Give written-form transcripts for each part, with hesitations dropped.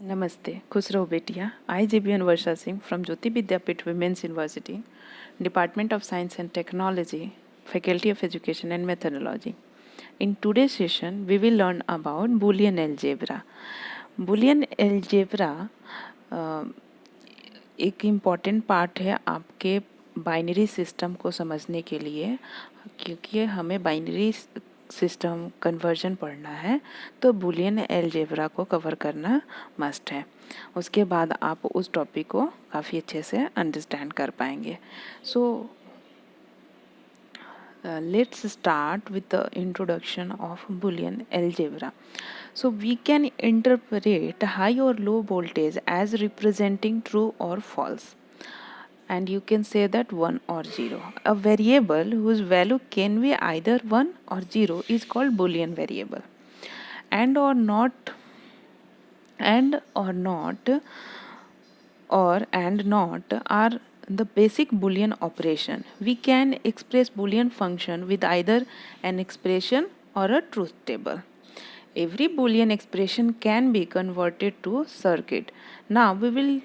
नमस्ते, खुश रहो बेटिया. I, JBN Varsha Singh from Jyoti Vidyapeeth Women's University, Department of Science and Technology, Faculty of Education and Methodology. In today's session, we will learn about Boolean algebra. Boolean algebra एक important part है आपके binary system को समझने के लिए, क्योंकि हमें binary system conversion पढ़ना है तो बूलियन अलजेब्रा को कवर करना मस्ट है. उसके बाद आप उस टॉपिक को काफ़ी अच्छे से अंडरस्टैंड कर पाएंगे. सो let's start with the introduction of Boolean algebra. So we can interpret high or low voltage as representing true or false, and you can say that 1 or 0. A variable whose value can be either 1 or 0 is called Boolean variable. And or not are the basic Boolean operation. We can express Boolean function with either an expression or a truth table. Every Boolean expression can be converted to circuit. Now we will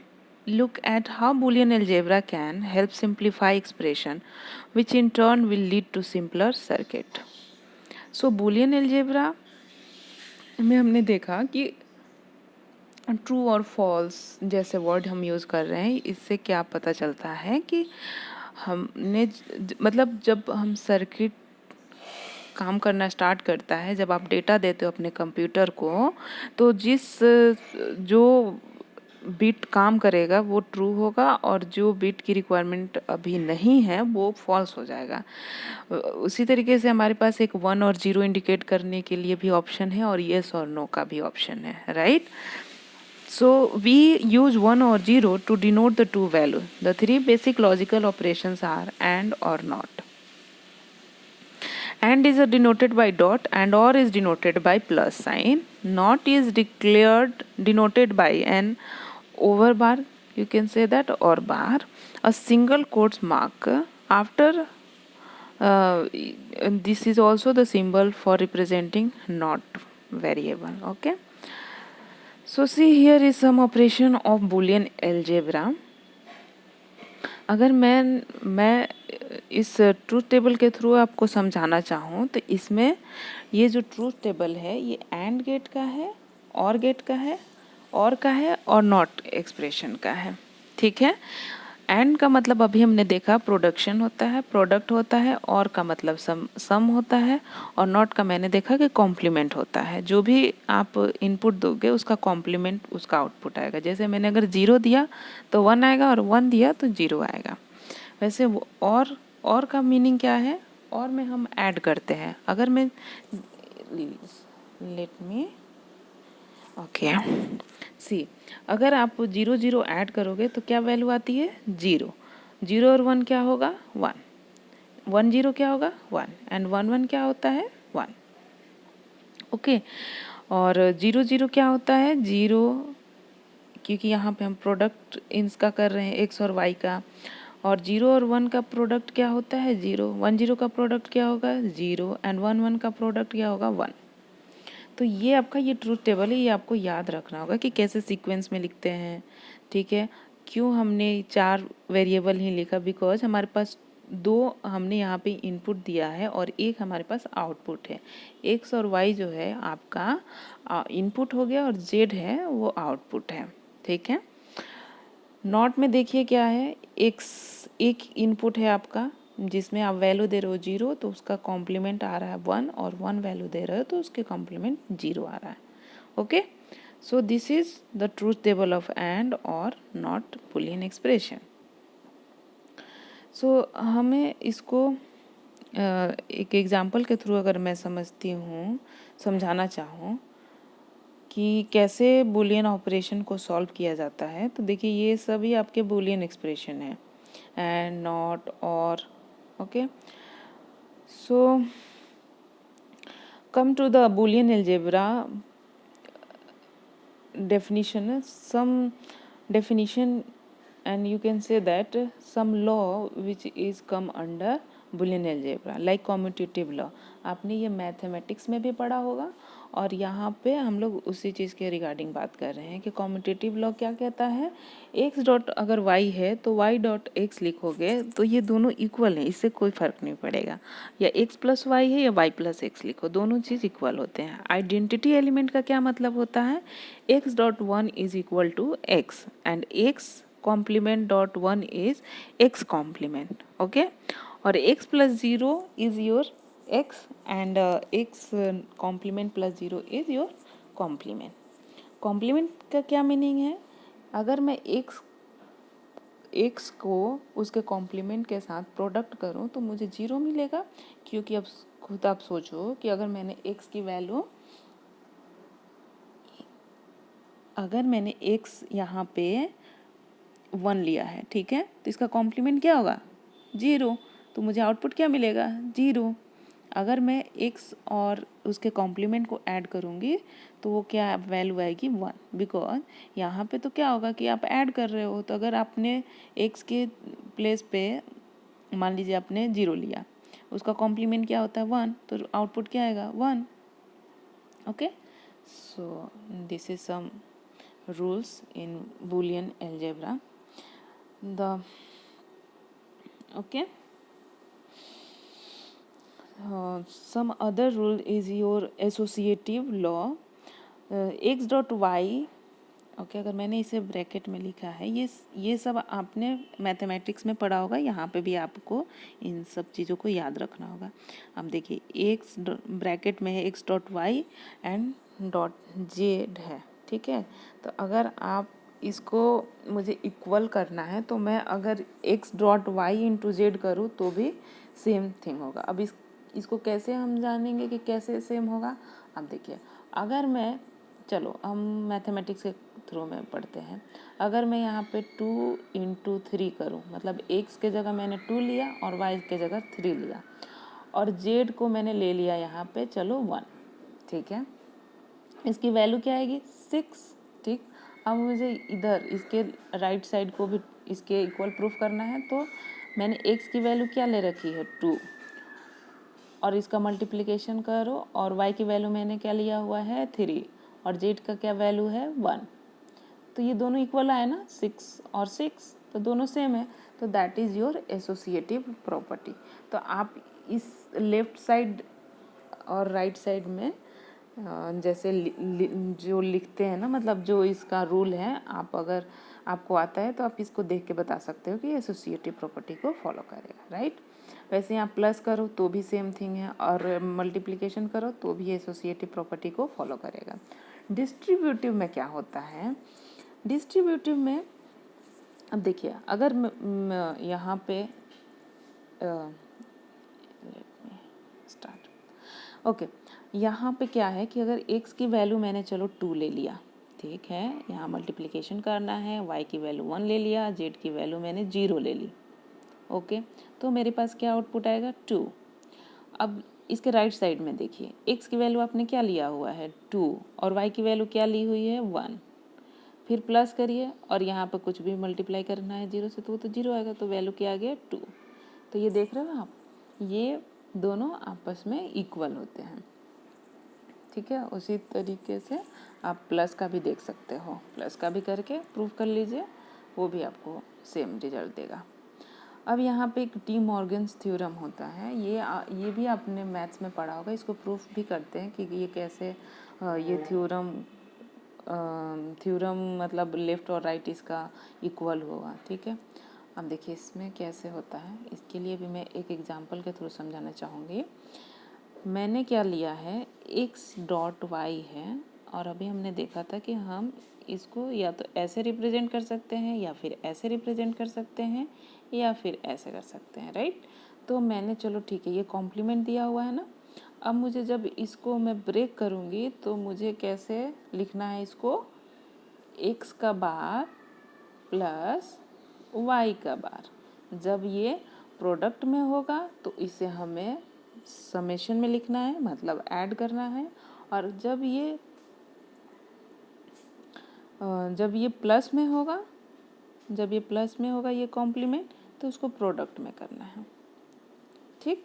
look at how Boolean algebra can help simplify expression, which in turn will lead to simpler circuit. So Boolean algebra में हमने देखा कि true और false जैसे word हम use कर रहे हैं. इससे क्या पता चलता है कि हमने मतलब जब हम सर्किट काम करना स्टार्ट करता है, जब आप डेटा देते हो अपने कंप्यूटर को, तो जो बिट काम करेगा वो ट्रू होगा और जो बिट की रिक्वायरमेंट अभी नहीं है वो फॉल्स हो जाएगा. उसी तरीके से हमारे पास एक 1 और 0 इंडिकेट करने के लिए भी ऑप्शन है और येस और नो का भी ऑप्शन है, right. So we use 1 or 0 to denote the two value. The three basic logical operations are and or not. And is denoted by dot and or is denoted by plus sign. Not is denoted by an over bar. You can say that or bar. A single quotes mark after. This is also the symbol for representing not variable. Okay. So see, here is some operation of Boolean algebra. अगर मैं इस truth table के through आपको समझाना चाहूँ तो इसमें ये जो ट्रूथ टेबल है ये एंड गेट का है, और गेट का है, और नॉट एक्सप्रेशन का है. ठीक है. एंड का मतलब अभी हमने देखा प्रोडक्शन होता है, प्रोडक्ट होता है, और का मतलब सम होता है, और नॉट का मैंने देखा कि कॉम्प्लीमेंट होता है. जो भी आप इनपुट दोगे उसका कॉम्प्लीमेंट उसका आउटपुट आएगा. जैसे मैंने अगर 0 दिया तो 1 आएगा और 1 दिया तो 0 आएगा. वैसे वो और का मीनिंग क्या है, और में हम ऐड करते हैं. अगर मैं लेट मी ओके सी, अगर आप 0 0 ऐड करोगे तो क्या वैल्यू आती है 0. 0 और 1 क्या होगा 1. 1 0 क्या होगा 1 एंड 1 1 क्या होता है 1. ओके. और 0 0 क्या होता है 0, क्योंकि यहाँ पे हम प्रोडक्ट इन्स का कर रहे हैं एक्स और वाई का. और 0 और 1 का प्रोडक्ट क्या होता है 0. 1 0 का प्रोडक्ट क्या होगा 0 एंड 1 1 का प्रोडक्ट क्या होगा 1. तो ये आपका ये ट्रूथ टेबल है. ये आपको याद रखना होगा कि कैसे सीक्वेंस में लिखते हैं. ठीक है. क्यों हमने 4 वेरिएबल ही लिखा, बिकॉज हमारे पास 2 हमने यहाँ पे इनपुट दिया है और एक हमारे पास आउटपुट है. एक्स और वाई जो है आपका इनपुट हो गया और जेड है वो आउटपुट है. ठीक है. नॉट में देखिए क्या है, एक इनपुट है आपका जिसमें आप वैल्यू दे रहे हो 0 तो उसका कॉम्प्लीमेंट आ रहा है 1, और 1 वैल्यू दे रहे हो तो उसके कॉम्प्लीमेंट 0 आ रहा है. Okay. So this is the truth table of and और नॉट बूलियन एक्सप्रेशन. सो हमें इसको एक एग्जांपल के थ्रू अगर मैं समझाना चाहूँ कि कैसे बूलियन ऑपरेशन को सॉल्व किया जाता है, तो देखिए ये सभी आपके बूलियन एक्सप्रेशन है, एंड नॉट और. Okay. So come to the Boolean algebra definition. Some definition, and you can say that some law which is come under Boolean algebra like commutative law. आपने ये मैथमेटिक्स में भी पढ़ा होगा और यहाँ पे हम लोग उसी चीज़ के रिगार्डिंग बात कर रहे हैं कि कॉम्यूटेटिव लॉ क्या कहता है, एक्स डॉट अगर वाई है तो वाई डॉट एक्स लिखोगे तो ये दोनों इक्वल हैं, इससे कोई फ़र्क नहीं पड़ेगा। या एक्स प्लस वाई है या वाई प्लस एक्स लिखो, दोनों चीज़ इक्वल होते हैं। आइडेंटिटी एलिमेंट का क्या मतलब होता है, X dot one is equal to X and X complement dot one is X complement, okay. और x plus zero is your x and x complement plus zero is your complement. Complement का क्या meaning है, अगर मैं x को उसके complement के साथ प्रोडक्ट करूं तो मुझे ज़ीरो मिलेगा, क्योंकि अब खुद आप सोचो कि अगर मैंने x की वैल्यू, अगर मैंने x यहाँ पे 1 लिया है, ठीक है, तो इसका कॉम्प्लीमेंट क्या होगा, ज़ीरो, तो मुझे आउटपुट क्या मिलेगा, ज़ीरो। अगर मैं x और उसके कॉम्प्लीमेंट को ऐड करूँगी तो वो क्या वैल्यू आएगी, 1, बिकॉज यहाँ पे तो क्या होगा कि आप ऐड कर रहे हो, तो अगर आपने x के प्लेस पे मान लीजिए आपने 0 लिया, उसका कॉम्प्लीमेंट क्या होता है 1, तो आउटपुट क्या आएगा 1, okay. So this is some rules in Boolean algebra. The okay, some other rule is your associative law, x dot y, okay. अगर मैंने इसे ब्रैकेट में लिखा है, ये सब आपने मैथमेटिक्स में पढ़ा होगा, यहाँ पे भी आपको इन सब चीज़ों को याद रखना होगा। अब देखिए एक्स ब्रैकेट में है X dot Y and dot Z है, ठीक है। तो अगर आप इसको मुझे इक्वल करना है तो मैं अगर X dot Y into Z करूँ तो भी सेम थिंग होगा। अब इसको कैसे हम जानेंगे कि कैसे सेम होगा, अब देखिए अगर मैं, चलो हम मैथमेटिक्स के थ्रू में पढ़ते हैं। अगर मैं यहाँ पे 2 इंटू 3 करूँ, मतलब x के जगह मैंने 2 लिया और y के जगह 3 लिया, और z को मैंने ले लिया यहाँ पे चलो 1, ठीक है, इसकी वैल्यू क्या आएगी 6, ठीक। अब मुझे इधर इसके राइट साइड को भी इसके इक्वल प्रूफ करना है, तो मैंने x की वैल्यू क्या ले रखी है 2, और इसका मल्टीप्लिकेशन करो, और y की वैल्यू मैंने क्या लिया हुआ है 3, और z का क्या वैल्यू है 1, तो ये दोनों इक्वल आए ना, 6 और 6, तो दोनों सेम है, तो that is your associative property. तो आप इस लेफ्ट साइड और राइट साइड में जैसे जो लिखते हैं ना, मतलब जो इसका रूल है, आप अगर आपको आता है तो आप इसको देख के बता सकते हो कि एसोसिएटिव प्रॉपर्टी को फॉलो करेगा, राइट। वैसे यहाँ प्लस करो तो भी सेम थिंग है, और मल्टीप्लिकेशन करो तो भी एसोसिएटिव प्रॉपर्टी को फॉलो करेगा। डिस्ट्रीब्यूटिव में क्या होता है, डिस्ट्रीब्यूटिव में अब देखिए अगर यहाँ पे स्टार्ट, ओके, यहाँ पे क्या है कि अगर x की वैल्यू मैंने चलो 2 ले लिया, ठीक है, यहाँ मल्टीप्लिकेशन करना है, y की वैल्यू 1 ले लिया, z की वैल्यू मैंने 0 ले ली, ओके, तो मेरे पास क्या आउटपुट आएगा 2। अब इसके राइट साइड में देखिए x की वैल्यू आपने क्या लिया हुआ है 2, और y की वैल्यू क्या ली हुई है 1, फिर प्लस करिए और यहाँ पर कुछ भी मल्टीप्लाई करना है 0 से, तो वो तो 0 आएगा, तो वैल्यू क्या आ गया 2। तो ये देख रहे हो आप, ये दोनों आपस में इक्वल होते हैं, ठीक है। उसी तरीके से आप प्लस का भी देख सकते हो, प्लस का भी करके प्रूव कर लीजिए, वो भी आपको सेम रिजल्ट देगा। अब यहाँ पे एक डी मॉर्गन्स थ्योरम होता है, ये भी आपने मैथ्स में पढ़ा होगा, इसको प्रूफ भी करते हैं कि ये कैसे ये थ्योरम मतलब लेफ़्ट और राइट इसका इक्वल होगा, ठीक है। अब देखिए इसमें कैसे होता है, इसके लिए भी मैं एक एग्जांपल के थ्रू समझाना चाहूँगी। मैंने क्या लिया है x डॉट वाई है, और अभी हमने देखा था कि हम इसको या तो ऐसे रिप्रेजेंट कर सकते हैं, या फिर ऐसे रिप्रेजेंट कर सकते हैं, या फिर ऐसे कर सकते हैं, राइट। तो मैंने चलो ठीक है, ये कॉम्प्लीमेंट दिया हुआ है ना, अब मुझे जब इसको मैं ब्रेक करूँगी तो मुझे कैसे लिखना है इसको, x का बार प्लस y का बार, जब ये प्रोडक्ट में होगा तो इसे हमें समेशन में लिखना है, मतलब ऐड करना है, और जब ये प्लस में होगा, जब ये प्लस में होगा ये कॉम्प्लीमेंट, तो उसको प्रोडक्ट में करना है, ठीक।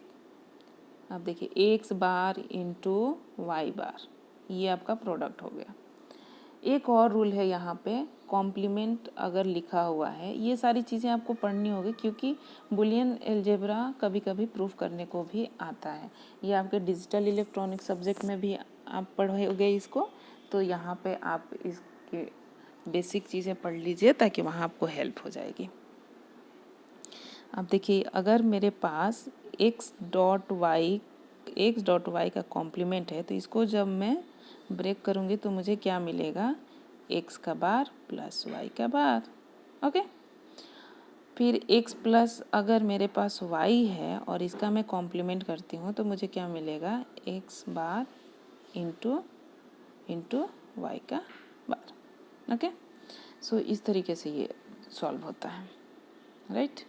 अब देखिए एक्स बार इंटू वाई बार, ये आपका प्रोडक्ट हो गया। एक और रूल है यहाँ पे, कॉम्प्लीमेंट अगर लिखा हुआ है, ये सारी चीज़ें आपको पढ़नी होगी क्योंकि बुलियन अलजेब्रा कभी कभी प्रूफ करने को भी आता है। ये आपके डिजिटल इलेक्ट्रॉनिक सब्जेक्ट में भी आप पढ़ोगे इसको, तो यहाँ पे आप इसके बेसिक चीज़ें पढ़ लीजिए ताकि वहाँ आपको हेल्प हो जाएगी। अब देखिए, अगर मेरे पास x डॉट वाई का कॉम्प्लीमेंट है तो इसको जब मैं ब्रेक करूँगी तो मुझे क्या मिलेगा, x का बार प्लस y का बार। ओके, फिर x प्लस अगर मेरे पास y है और इसका मैं कॉम्प्लीमेंट करती हूँ तो मुझे क्या मिलेगा, x बार इंटू y का बार। ओके, सो इस तरीके से ये सॉल्व होता है, राइट।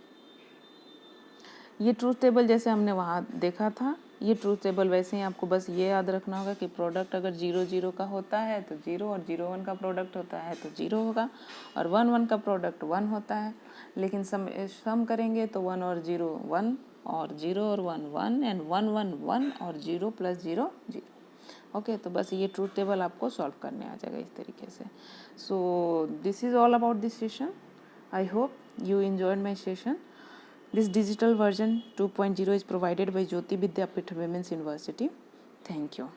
ये ट्रूथ टेबल जैसे हमने वहाँ देखा था, ये ट्रूथ टेबल वैसे ही आपको बस ये याद रखना होगा कि प्रोडक्ट अगर 0 0 का होता है तो 0, और 0 1 का प्रोडक्ट होता है तो 0 होगा, और 1 1 का प्रोडक्ट 1 होता है। लेकिन सम करेंगे तो 1 और 0 1, और 0 और 1 1, एंड 1 1 1, और 0 प्लस 0 0। ओके, तो बस ये ट्रूथ टेबल आपको सॉल्व करने आ जाएगा इस तरीके से। So this is all about this session. I hope you enjoyed my session. This digital version 2.0 is provided by Jyoti Vidyapeeth Women's University. Thank you.